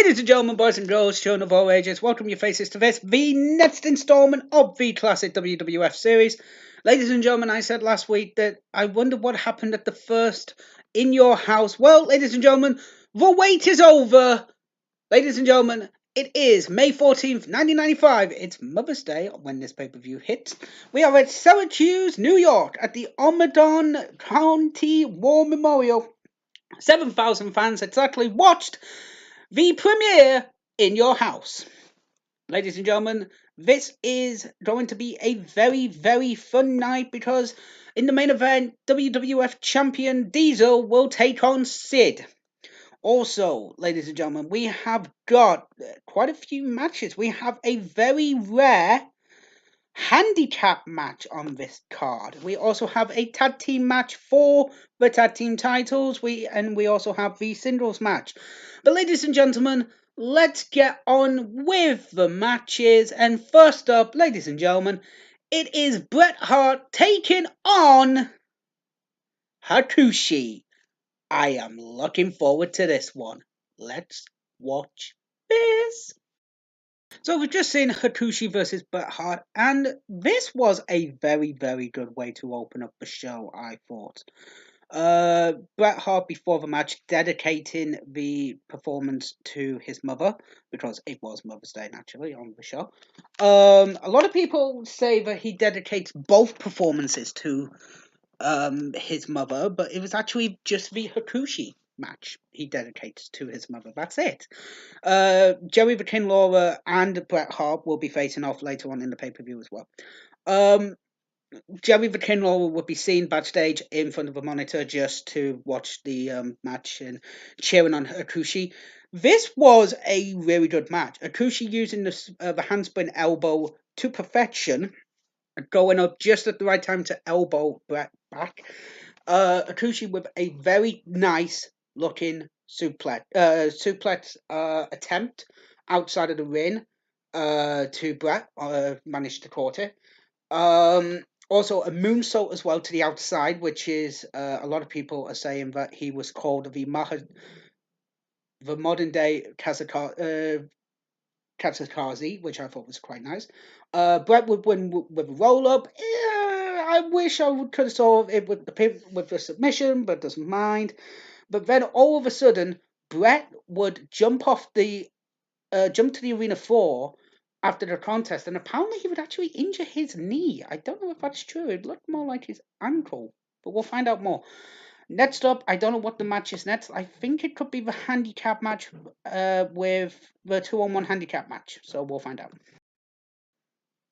Ladies and gentlemen, boys and girls, children of all ages, welcome your faces to this, the next installment of the classic WWF series. Ladies and gentlemen, I said last week that I wonder what happened at the first In Your House. Well, ladies and gentlemen, the wait is over. Ladies and gentlemen, it is May 14th, 1995. It's Mother's Day when this pay-per-view hits. We are at Syracuse, New York, at the Omadon County War Memorial. 7,000 fans exactly watched the premiere In Your House. Ladies and gentlemen, this is going to be a very, very fun night because in the main event, WWF champion Diesel will take on Sid. Also, ladies and gentlemen, we have got quite a few matches. We have a very rare handicap match on this card. We also have a tag team match for the tag team titles. We also have the singles match. But ladies and gentlemen, let's get on with the matches. And first up, ladies and gentlemen, it is Bret Hart taking on Hakushi. I am looking forward to this one. Let's watch this. So we've just seen Hakushi versus Bret Hart, and this was a very, very good way to open up the show, I thought. Bret Hart before the match dedicating the performance to his mother, because it was Mother's Day naturally on the show. A lot of people say that he dedicates both performances to his mother, but it was actually just the Hakushi match he dedicates to his mother. That's it. Jerry the King Lawler and Bret Hart will be facing off later on in the pay-per-view as well. Jerry the King Lawler would be seen backstage in front of a monitor just to watch the match and cheering on Hakushi. This was a really good match. Hakushi using the handspring elbow to perfection, going up just at the right time to elbow Bret back. Hakushi with a very nice looking suplex attempt outside of the ring to Bret, managed to caught it. Also a moonsault as well to the outside, which is a lot of people are saying that he was called the modern day Kazakazi, which I thought was quite nice. Bret would win with a roll up. I wish I could have solved it with the submission, but doesn't mind. But then all of a sudden, Bret would jump to the arena floor after the contest, and apparently he would actually injure his knee. I don't know if that's true. It looked more like his ankle, but we'll find out more. Next up, I don't know what the match is next. I think it could be the handicap match with the 2-on-1 handicap match. So we'll find out.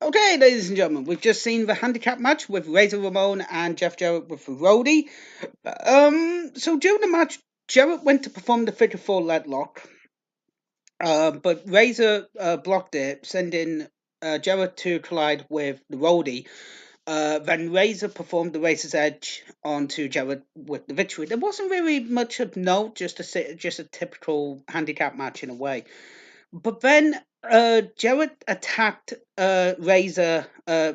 Okay, ladies and gentlemen, we've just seen the handicap match with Razor Ramon and Jeff Jarrett with the Roadie. So during the match, Jarrett went to perform the figure 4 leg lock, but Razor blocked it, sending Jarrett to collide with the Roadie. Then Razor performed the Razor's Edge onto Jarrett with the victory. There wasn't really much of note, just a typical handicap match in a way. But then Jarrett attacked Razor.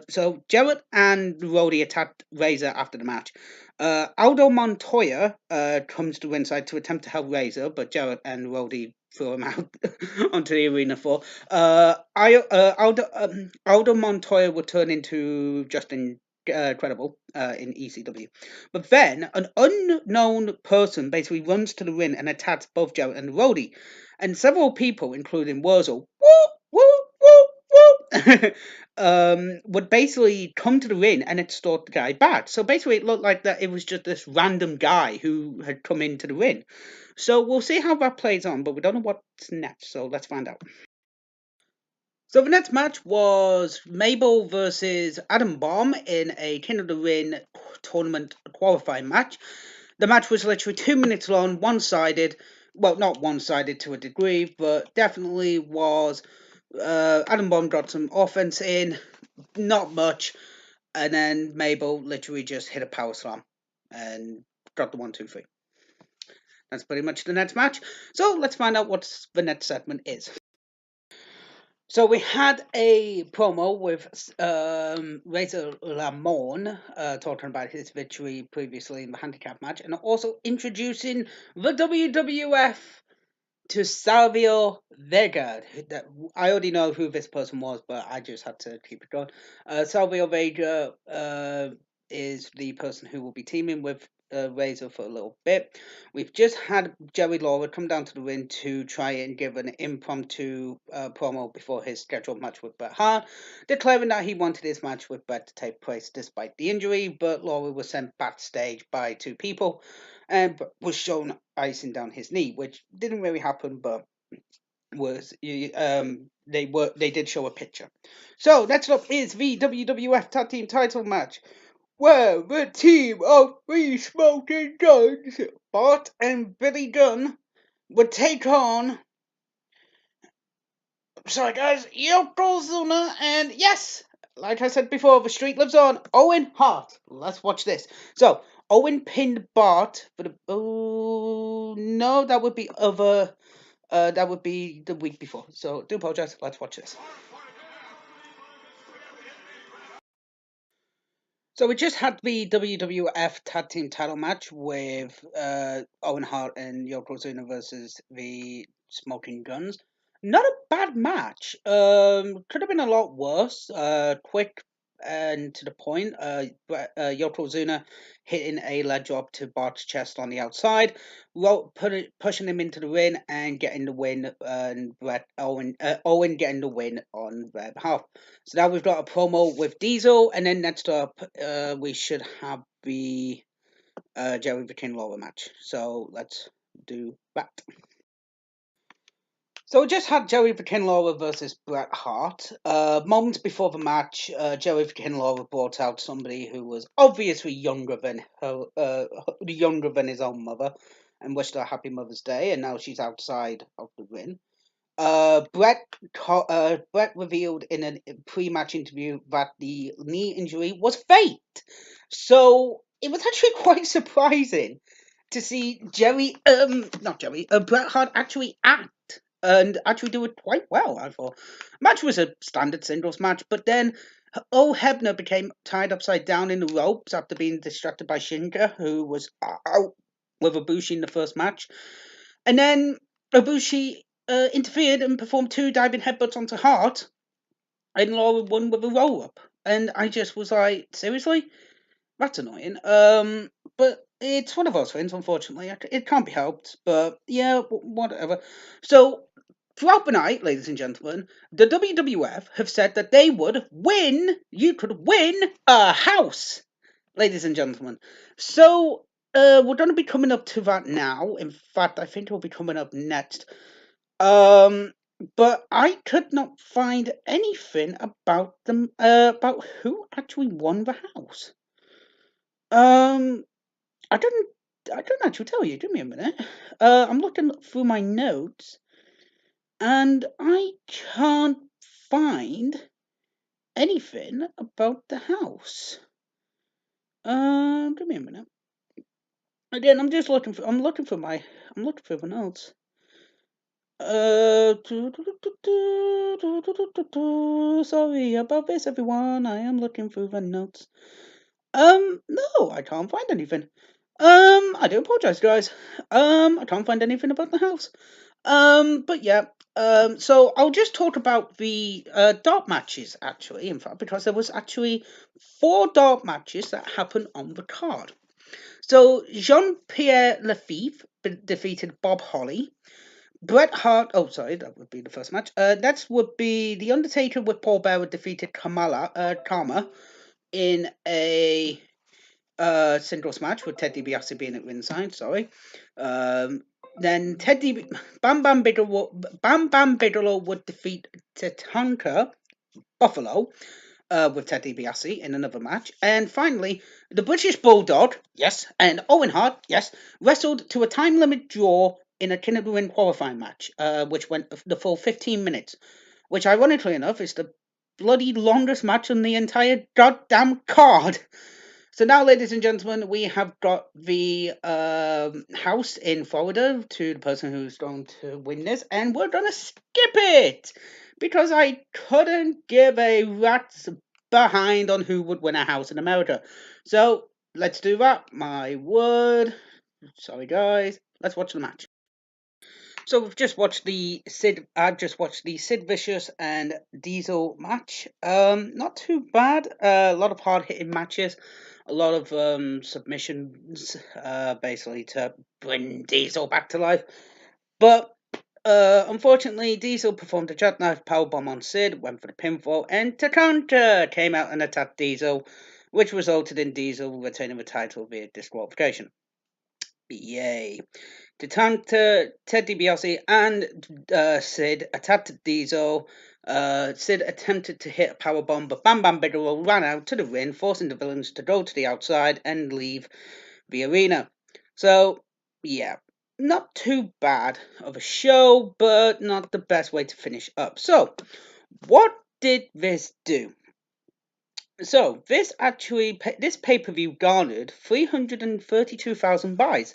So Jarrett and Roddy attacked Razor after the match. Aldo Montoya comes to ringside to attempt to help Razor, but Jarrett and Roddy threw him out onto the arena floor. Aldo Montoya would turn into Justin Credible in ECW. But then an unknown person basically runs to the ring and attacks both Jarrett and Roddy. And several people, including Wurzel, would basically come to the ring and extort the guy back. So basically it looked like that it was just this random guy who had come into the ring. So we'll see how that plays on, but we don't know what's next, so let's find out. So the next match was Mabel versus Adam Bomb in a King of the Ring tournament qualifying match. The match was literally 2 minutes long, one-sided. Well, not one-sided to a degree, but definitely was. Adam Bomb got some offense in, not much, and then Mabel literally just hit a power slam and got the 1, 2, 3. That's pretty much the next match. So let's find out what the next segment is. So we had a promo with Razor Ramon talking about his victory previously in the handicap match, and also introducing the WWF to Salvio Vega. I already know who this person was, but I just had to keep it going. Salvio Vega is the person who will be teaming with Razor for a little bit. We've just had Jerry Lawler come down to the ring to try and give an impromptu promo before his scheduled match with Bret Hart, declaring that he wanted his match with Bret to take place despite the injury, but Lawler was sent backstage by two people and was shown icing down his knee, which didn't really happen, but they did show a picture. So next up is the WWF Tag Team Title match, where the team of three smoking guns, Bart and Billy Gunn, would take on. Sorry guys, Yokozuna and yes, like I said before, the street lives on. Owen Hart. Let's watch this. So Owen pinned Bart for the. Oh no, that would be other. That would be the week before. So do apologize. Let's watch this. So we just had the WWF Tag Team Title match with Owen Hart and Yokozuna versus the Smoking Guns. Not a bad match. Could have been a lot worse. Quick and to the point. Yokozuna hitting a leg drop to Bart's chest on the outside, pushing him into the ring and getting the win. And Owen getting the win on their behalf. So now we've got a promo with Diesel, and then next up, we should have the Jerry the King Lawler match. So let's do that. So we just had Jerry the King Lawler versus Bret Hart. Moments before the match, Jerry the King Lawler brought out somebody who was obviously younger than his own mother, and wished her a happy Mother's Day. And now she's outside of the ring. Brett revealed in a pre-match interview that the knee injury was fate. So it was actually quite surprising to see Bret Hart actually act and actually do it quite well. I thought match was a standard singles match, but then Hebner became tied upside down in the ropes after being distracted by Shinka, who was out with Ibushi in the first match, and then Ibushi interfered and performed two diving headbutts onto Hart, and Laura won with a roll up. And I just was like, seriously? That's annoying. But it's one of those things, unfortunately. It can't be helped. But yeah, whatever. So throughout the night, ladies and gentlemen, the WWF have said that they would win. You could win a house, ladies and gentlemen. So we're going to be coming up to that now. In fact, I think we'll be coming up next. Um, but I could not find anything about them, about who actually won the house. Um, I didn't. I didn't actually tell you. Give me a minute. I'm looking through my notes, and I can't find anything about the house. Give me a minute. Again, I'm just looking for. I'm looking for my. I'm looking for the notes. Sorry about this, everyone. I am looking through the notes. No, I can't find anything. I do apologize, guys. I can't find anything about the house. But yeah. So I'll just talk about the dart matches actually. In fact, because there was actually 4 dart matches that happened on the card. So Jean Pierre Lafitte defeated Bob Holly. Bret Hart. Oh, sorry, that would be the first match. Next would be The Undertaker with Paul Bearer defeated Karma in a singles match with Ted DiBiase being at ringside. Sorry. Then Bam Bam Bigelow would defeat Tatanka Buffalo with Ted DiBiase in another match. And finally, the British Bulldog, yes, and Owen Hart, yes, wrestled to a time limit draw in a King of the Ring qualifying match, which went the full 15 minutes, which ironically enough is the bloody longest match on the entire goddamn card. So now, ladies and gentlemen, we have got the house in Florida to the person who's going to win this, and we're going to skip it because I couldn't give a rat's behind on who would win a house in America. So let's do that. My word. Sorry, guys. Let's watch the match. So we've just watched the Sid. I've just watched the Sid Vicious and Diesel match. Not too bad. A lot of hard hitting matches. A lot of submissions, basically to bring Diesel back to life. But unfortunately, Diesel performed a jackknife powerbomb on Sid, went for the pinfall, and Tatanka came out and attacked Diesel, which resulted in Diesel retaining the title via disqualification. Yay. Tatanka, Ted DiBiase, and Sid attacked Diesel. Sid attempted to hit a powerbomb, but Bam Bam Bigelow ran out to the ring, forcing the villains to go to the outside and leave the arena. So, yeah, not too bad of a show, but not the best way to finish up. So, what did this do? So, this pay-per-view garnered 332,000 buys,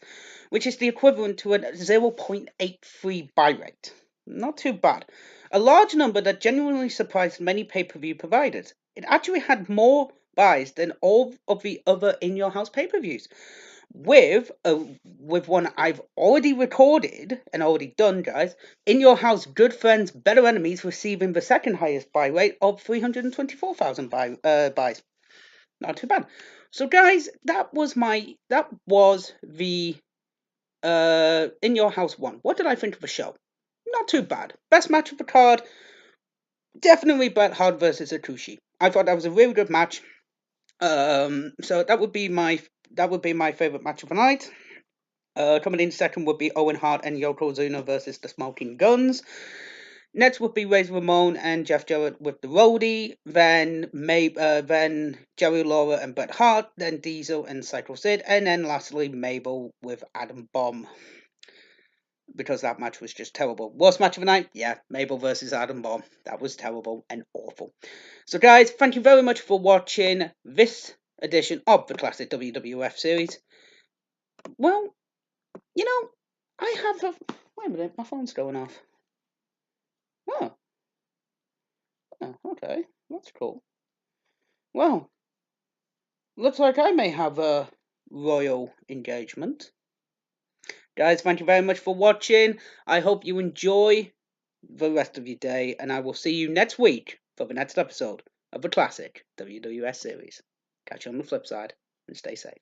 which is the equivalent to a 0.83 buy rate. Not too bad. A large number that genuinely surprised many pay-per-view providers. It actually had more buys than all of the other In Your House pay-per-views, with one I've already recorded and already done, guys. In Your House, Good Friends, Better Enemies receiving the second highest buy rate of 324,000 buys. Not too bad. So, guys, that was the In Your House one. What did I think of the show? Not too bad. Best match of the card, definitely Bret Hart versus Akushi. I thought that was a really good match. So that would be my favorite match of the night. Coming in second would be Owen Hart and Yokozuna versus the Smoking Guns. Next would be Razor Ramon and Jeff Jarrett with the Roadie. Then Jerry Lawler and Bret Hart. Then Diesel and Psycho Sid. And then lastly Mabel with Adam Bomb. Because that match was just terrible. Worst match of the night? Yeah, Mabel versus Adam Bomb. That was terrible and awful. So guys, thank you very much for watching this edition of the classic WWF series. Well, you know, I have a... Wait a minute, my phone's going off. Oh, okay, that's cool. Well, looks like I may have a royal engagement. Guys, thank you very much for watching. I hope you enjoy the rest of your day, and I will see you next week for the next episode of the classic WWF series. Catch you on the flip side, and stay safe.